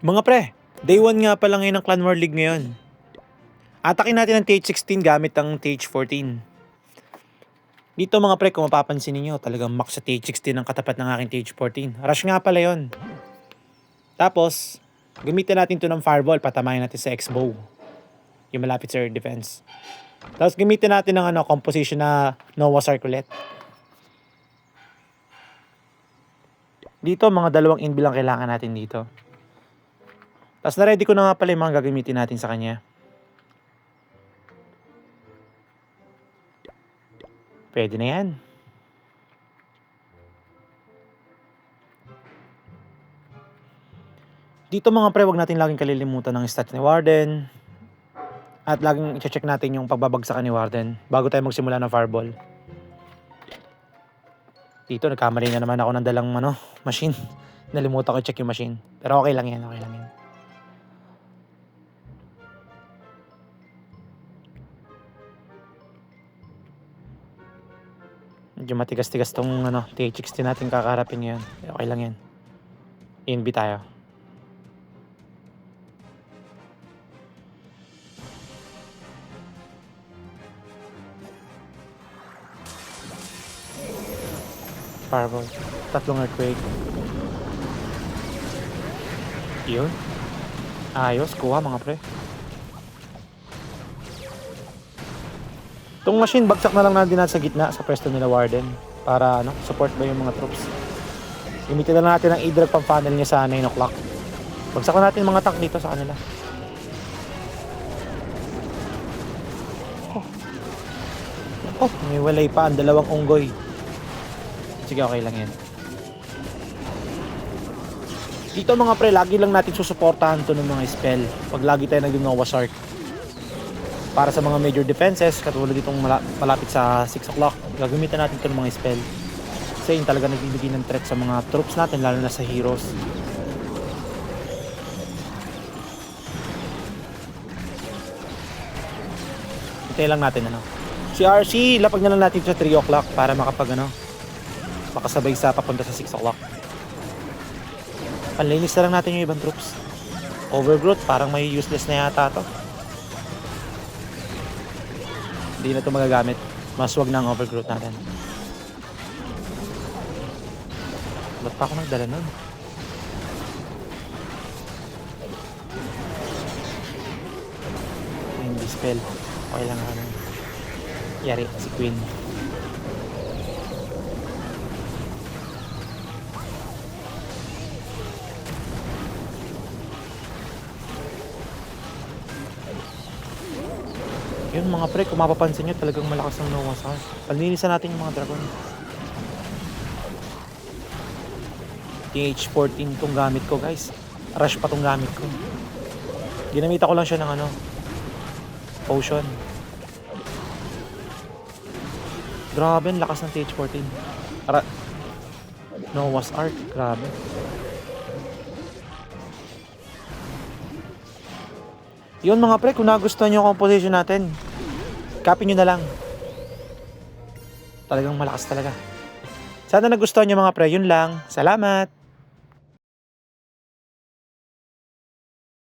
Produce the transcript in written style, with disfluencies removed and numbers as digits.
Mga pre, day 1 nga pa lang ngayon ng Clan War League ngayon. Atakin natin ang TH16 gamit ang TH14. Dito mga pre, kung mapapansin niyo, talagang max sa TH16 ang katapat ng aking TH14. Rush nga pala yon. Tapos, gamitin natin to ng fireball, patamayan natin sa X-bow. Yung malapit sa air defense. Tapos gamitin natin ng composition na Noah's Ark ulit. Dito, mga dalawang inbil lang kailangan natin dito. Tapos na-ready ko na nga pala yung mga gagamitin natin sa kanya. Pwede na yan. Dito mga pre, wag natin laging kalilimutan ng stats ni Warden. At laging i-check natin yung pagbabagsakan ni Warden bago tayo magsimula ng fireball. Dito, nagkamali na naman ako ng dalang machine. Nalimutan ko i-check yung machine. Pero okay lang yan, okay lang yan. Medyo matigas-tigas tong TH16 natin kakarapin ngayon. Okay lang yan. Inbi tayo. Fireball. Tatlong earthquake. Yun. Ayos. Kuha mga pre. Itong machine, bagsak na lang natin sa gitna sa pwesto nila Warden para support ba yung mga troops. Gamitin na natin ang E-drag pang funnel niya sa 9 o'clock. Bagsak na natin mga tank dito sa kanila. May walay pa ang dalawang unggoy. Sige, okay lang yan. Dito mga pre, lagi lang natin susuportahan to ng mga spell. Pag lagi tayo nag-Noah's Ark. Para sa mga major defenses, katulad ditong malapit sa 6 o'clock, gagamitan natin ito ng mga spell. Kasi yun talaga nagbibigay ng threat sa mga troops natin, lalo na sa heroes. Hintayin lang natin Si RC, lapag na lang natin sa 3 o'clock para makasabay sa papunta sa 6 o'clock. Panlinis na lang natin yung ibang troops. Overgrowth, parang may useless na yata to. Hindi na ito magagamit. Mas wag na ang overgrowth natin. Ba't pa ako nagdala nun? Yung dispel. Okay lang ako. Yari, si Queen. Yun mga pre, kung mapapansin nyo, talagang malakas ang Noah's Ark. Palinisan natin yung mga dragon. TH14 tong gamit ko guys. Rush pa tong gamit ko. Ginamita ko lang siya ng potion. Grabe, ang lakas ng TH14. Noah's Ark, grabe. Yun mga pre, kung nagustuhan nyo yung composition natin, copy nyo na lang. Talagang malakas talaga. Sana nagustuhan nyo mga pre, yun lang. Salamat!